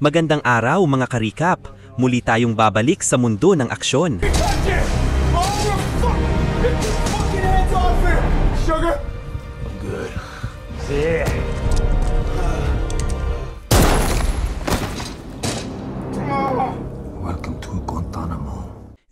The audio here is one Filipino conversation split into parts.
Magandang araw mga karikap! Muli tayong babalik sa mundo ng aksyon. Welcome to Guantanamo.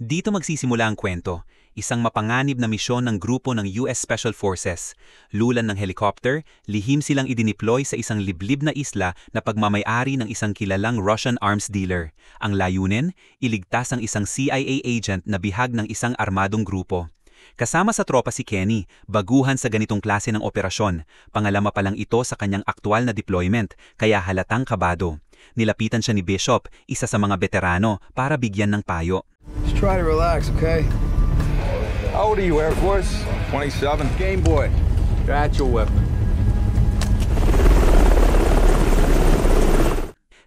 Dito magsisimula ang kwento. Isang mapanganib na misyon ng grupo ng US Special Forces. Lulan ng helicopter, lihim silang idineploy sa isang liblib na isla na pagmamay-ari ng isang kilalang Russian arms dealer. Ang layunin, iligtas ang isang CIA agent na bihag ng isang armadong grupo. Kasama sa tropa si Kenny, baguhan sa ganitong klase ng operasyon. Pangalama pa lang ito sa kanyang aktual na deployment, kaya halatang kabado. Nilapitan siya ni Bishop, isa sa mga veterano, para bigyan ng payo. Just try to relax, okay? How old are you, Air Force? 27? Game Boy. That's your weapon.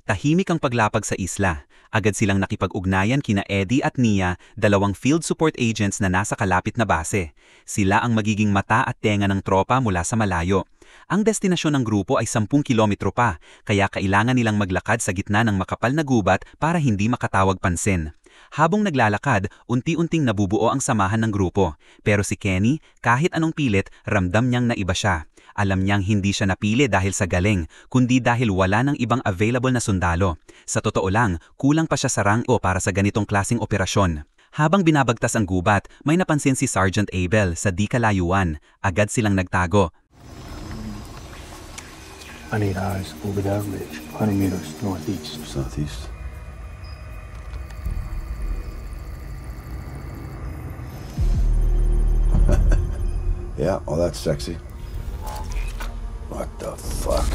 Tahimik ang paglapag sa isla. Agad silang nakipag-ugnayan kina Eddie at Nia, dalawang field support agents na nasa kalapit na base. Sila ang magiging mata at tenga ng tropa mula sa malayo. Ang destinasyon ng grupo ay 10 kilometro pa, kaya kailangan nilang maglakad sa gitna ng makapal na gubat para hindi makatawag pansin. Habang naglalakad, unti-unting nabubuo ang samahan ng grupo. Pero si Kenny, kahit anong pilit, ramdam niyang naiba siya. Alam niyang hindi siya napili dahil sa galing, kundi dahil wala ng ibang available na sundalo. Sa totoo lang, kulang pa siya sa rango para sa ganitong klaseng operasyon. Habang binabagtas ang gubat, may napansin si Sergeant Abel sa di kalayuan. Agad silang nagtago. I need eyes over that ridge, 100 meters northeast. Southeast. Yeah, oh, that's sexy. What the fuck?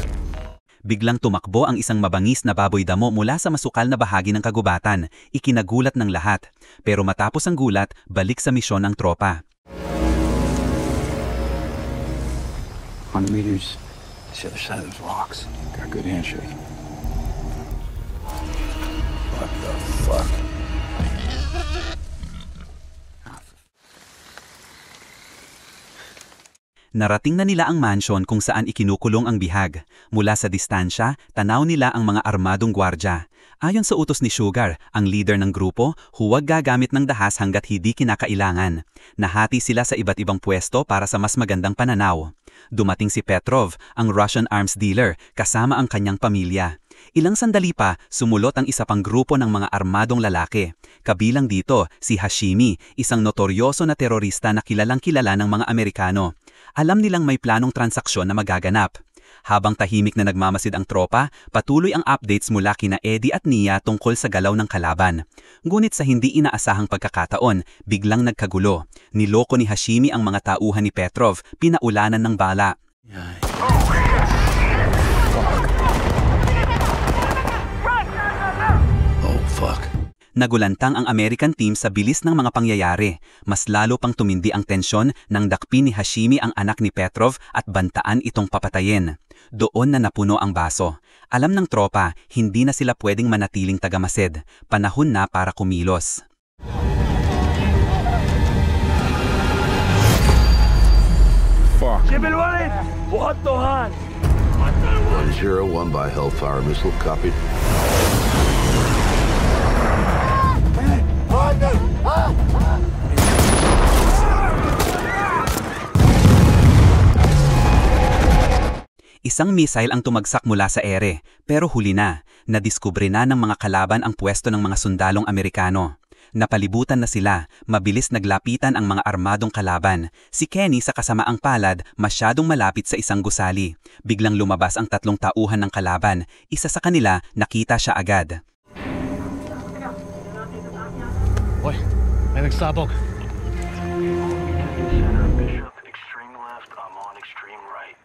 Biglang tumakbo ang isang mabangis na baboy damo mula sa masukal na bahagi ng kagubatan. Ikinagulat ng lahat. Pero matapos ang gulat, balik sa misyon ang tropa. 100 meters. It's the other side of those rocks. Got a good handshake. What the fuck? Narating na nila ang mansion kung saan ikinukulong ang bihag. Mula sa distansya, tanaw nila ang mga armadong gwardya. Ayon sa utos ni Sugar, ang leader ng grupo, huwag gagamit ng dahas hanggat hindi kinakailangan. Nahati sila sa iba't ibang pwesto para sa mas magandang pananaw. Dumating si Petrov, ang Russian arms dealer, kasama ang kanyang pamilya. Ilang sandali pa, sumulot ang isa pang grupo ng mga armadong lalaki. Kabilang dito, si Hashimi, isang notoryoso na terorista na kilalang-kilala ng mga Amerikano. Alam nilang may planong transaksyon na magaganap. Habang tahimik na nagmamasid ang tropa, patuloy ang updates mula kina Eddie at Nia tungkol sa galaw ng kalaban. Ngunit sa hindi inaasahang pagkakataon, biglang nagkagulo. Niloko ni Hashimi ang mga tauhan ni Petrov, pinaulanan ng bala. Oh, fuck. Nagulantang ang American team sa bilis ng mga pangyayari. Mas lalo pang tumindi ang tensyon nang dakpin ni Hashimi ang anak ni Petrov at bantaan itong papatayin. Doon na napuno ang baso. Alam ng tropa, hindi na sila pwedeng manatiling tagamasid. Panahon na para kumilos. Fuck. 101 by Hellfire missile copied. Isang missile ang tumagsak mula sa ere, pero huli na. Nadiskubre na ng mga kalaban ang pwesto ng mga sundalong Amerikano. Napalibutan na sila, mabilis naglapitan ang mga armadong kalaban. Si Kenny sa kasamaang palad, masyadong malapit sa isang gusali. Biglang lumabas ang tatlong tauhan ng kalaban. Isa sa kanila, nakita siya agad. Hoy, may nagsabog. Center Bishop, extreme left. I'm on extreme right.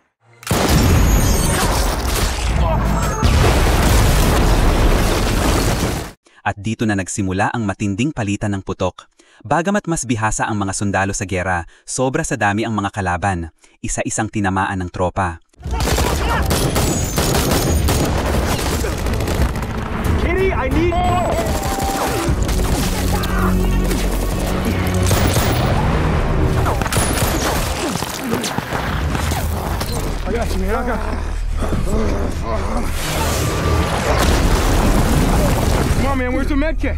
At dito na nagsimula ang matinding palitan ng putok. Bagamat mas bihasa ang mga sundalo sa gera, sobra sa dami ang mga kalaban. Isa-isang tinamaan ng tropa. Kitty, I need... I got you, man. I got you. Man, where's the med kit?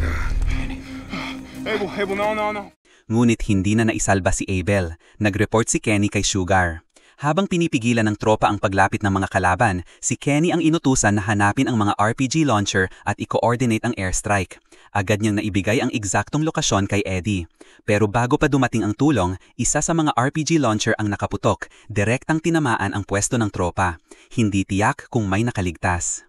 Abel, no. Ngunit hindi na naisalba si Abel. Nag-report si Kenny kay Sugar. Habang pinipigilan ng tropa ang paglapit ng mga kalaban, si Kenny ang inutusan na hanapin ang mga RPG launcher at i-coordinate ang airstrike. Agad niyang naibigay ang eksaktong lokasyon kay Eddie. Pero bago pa dumating ang tulong, isa sa mga RPG launcher ang nakaputok, direktang tinamaan ang pwesto ng tropa. Hindi tiyak kung may nakaligtas.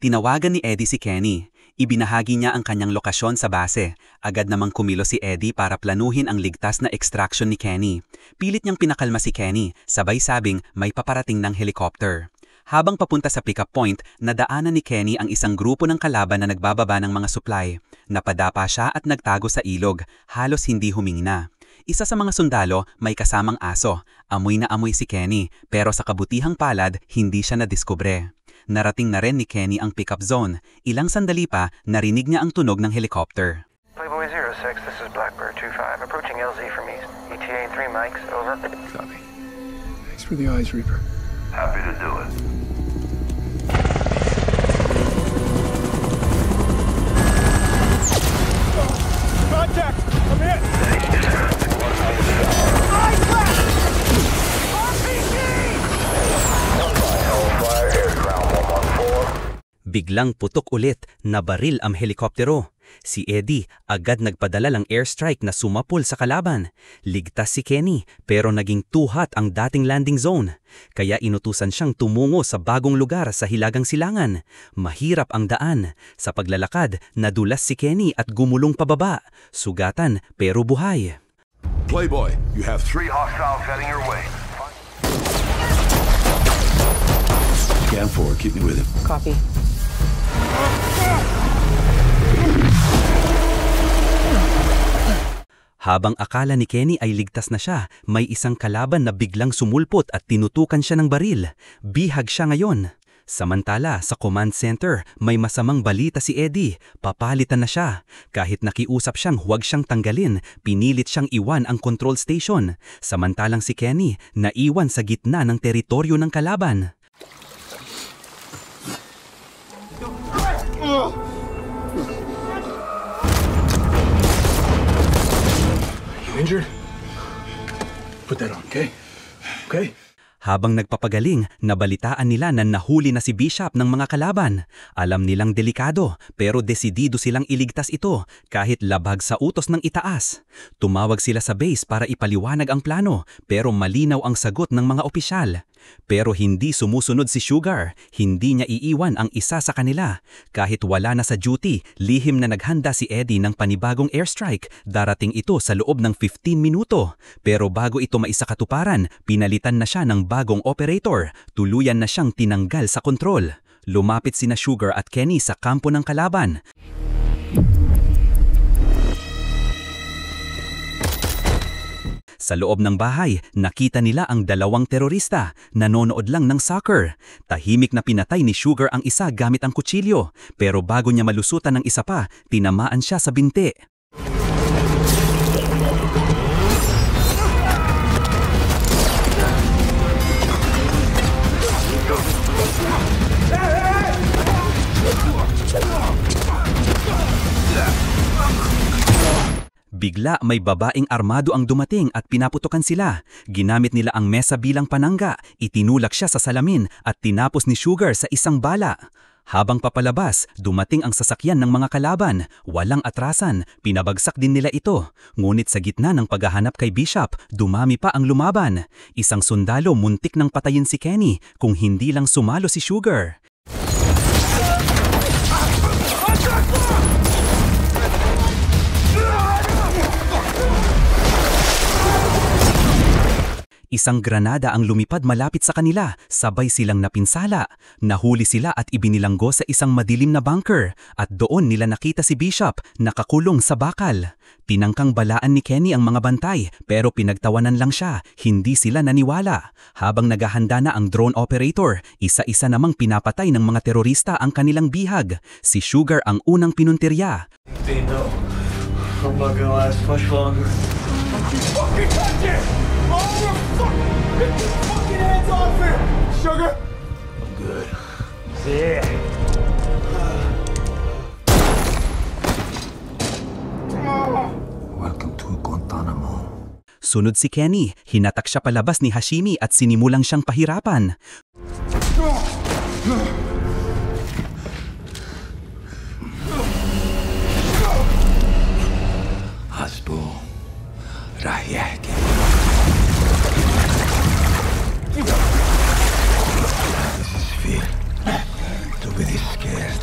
Tinawagan ni Eddie si Kenny. Ibinahagi niya ang kanyang lokasyon sa base. Agad namang kumilo si Eddie para planuhin ang ligtas na extraction ni Kenny. Pilit niyang pinakalma si Kenny, sabay sabing may paparating ng helicopter. Habang papunta sa pickup point, nadaanan ni Kenny ang isang grupo ng kalaban na nagbababa ng mga supply. Napadapa siya at nagtago sa ilog, halos hindi humingi na. Isa sa mga sundalo may kasamang aso. Amoy na amoy si Kenny, pero sa kabutihang palad, hindi siya nadiskubre. Narating na rin ni Kenny ang pickup zone. Ilang sandali pa, narinig niya ang tunog ng helicopter. Playboy 06, this is Blackbird 25, approaching LZ from east. ETA 3 mics, over. Copy. Thanks for the eyes, Reaper. Happy to do it. Contact! I'm hit! Biglang putok ulit, nabaril ang helikoptero. Si Eddie agad nagpadala ng airstrike na sumapol sa kalaban. Ligtas si Kenny pero naging too hot ang dating landing zone. Kaya inutusan siyang tumungo sa bagong lugar sa Hilagang Silangan. Mahirap ang daan. Sa paglalakad, nadulas si Kenny at gumulong pababa. Sugatan pero buhay. Playboy, you have 3 hostiles heading your way. Scan forward. Keep me with him. Copy. Habang akala ni Kenny ay ligtas na siya, may isang kalaban na biglang sumulpot at tinutukan siya ng baril. Bihag siya ngayon. Samantala, sa command center, may masamang balita si Eddie. Papalitan na siya. Kahit nakiusap siyang huwag siyang tanggalin, pinilit siyang iwan ang control station. Samantalang si Kenny, naiwan sa gitna ng teritoryo ng kalaban. You injured? Put that on, okay? Okay? Habang nagpapagaling, nabalitaan nila na nahuli na si Bishop ng mga kalaban. Alam nilang delikado, pero desidido silang iligtas ito kahit labag sa utos ng itaas. Tumawag sila sa base para ipaliwanag ang plano, pero malinaw ang sagot ng mga opisyal. Pero hindi sumusunod si Sugar, hindi niya iiwan ang isa sa kanila. Kahit wala na sa duty, lihim na naghanda si Eddie ng panibagong airstrike. Darating ito sa loob ng 15 minuto. Pero bago ito maisakatuparan, pinalitan na siya ng bagong operator. Tuluyan na siyang tinanggal sa kontrol. Lumapit sina Sugar at Kenny sa kampo ng kalaban. Sa loob ng bahay, nakita nila ang dalawang terorista, nanonood lang ng soccer. Tahimik na pinatay ni Sugar ang isa gamit ang kutsilyo, pero bago niya malusutan ng isa pa, tinamaan siya sa binti. Bigla may babaeng armado ang dumating at pinaputokan sila. Ginamit nila ang mesa bilang panangga, itinulak siya sa salamin at tinapos ni Sugar sa isang bala. Habang papalabas, dumating ang sasakyan ng mga kalaban. Walang atrasan, pinabagsak din nila ito. Ngunit sa gitna ng paghahanap kay Bishop, dumami pa ang lumaban. Isang sundalo muntik nang patayin si Kenny kung hindi lang sumalo si Sugar. Isang granada ang lumipad malapit sa kanila, sabay silang napinsala. Nahuli sila at ibinilanggo sa isang madilim na bunker at doon nila nakita si Bishop nakakulong sa bakal. Tinangkang balaan ni Kenny ang mga bantay pero pinagtawanan lang siya, hindi sila naniwala. Habang naghahanda na ang drone operator, isa-isa namang pinapatay ng mga terorista ang kanilang bihag. Si Sugar ang unang pinuntirya. They know. I'm not gonna last much longer. Fucking touch it! Oh, we're Get your fucking hands off him! Sugar? I'm good. Yeah. Welcome to Guantanamo. Sunod si Kenny, hinatak siya palabas ni Hashimi at sinimulang siyang pahirapan. Hasbo. Rahyaki. This is fear. Nobody is scared.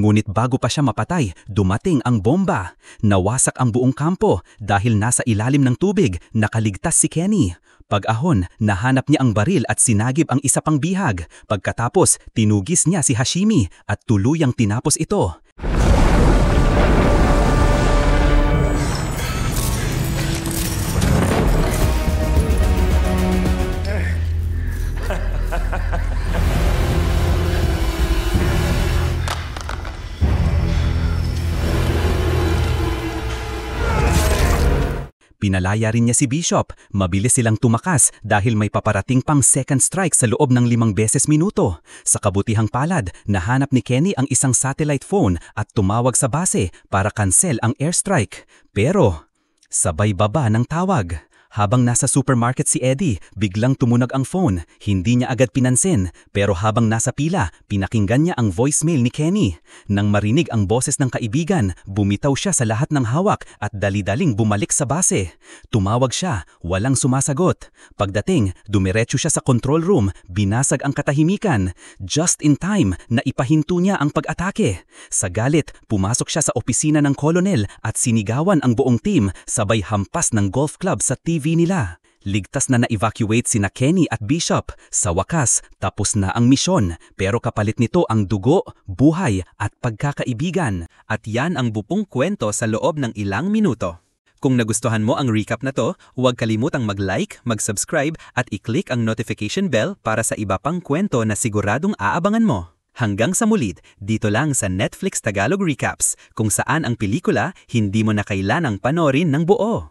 Ngunit bago pa siya mapatay, dumating ang bomba. Nawasak ang buong kampo dahil nasa ilalim ng tubig, nakaligtas si Kenny. Pag-ahon, nahanap niya ang baril at sinagip ang isa pang bihag. Pagkatapos, tinugis niya si Hashimi at tuluyang tinapos ito. Pinalaya rin niya si Bishop. Mabilis silang tumakas dahil may paparating pang second strike sa loob ng 5 beses minuto. Sa kabutihang palad, nahanap ni Kenny ang isang satellite phone at tumawag sa base para cancel ang airstrike. Pero, sabay baba ng tawag. Habang nasa supermarket si Eddie, biglang tumunog ang phone. Hindi niya agad pinansin, pero habang nasa pila, pinakinggan niya ang voicemail ni Kenny. Nang marinig ang boses ng kaibigan, bumitaw siya sa lahat ng hawak at dali-daling bumalik sa base. Tumawag siya, walang sumasagot. Pagdating, dumiretso siya sa control room, binasag ang katahimikan. Just in time, naipahinto niya ang pag-atake. Sa galit, pumasok siya sa opisina ng kolonel at sinigawan ang buong team, sabay hampas ng golf club sa TV nila. Ligtas na na-evacuate sina Kenny at Bishop. Sa wakas, tapos na ang misyon, pero kapalit nito ang dugo, buhay at pagkakaibigan. At yan ang bupong kwento sa loob ng ilang minuto. Kung nagustuhan mo ang recap na to, huwag kalimutang mag-like, mag-subscribe at i-click ang notification bell para sa iba pang kwento na siguradong aabangan mo. Hanggang sa muli, dito lang sa Netflix Tagalog Recaps, kung saan ang pelikula hindi mo na kailanang panoorin ng buo.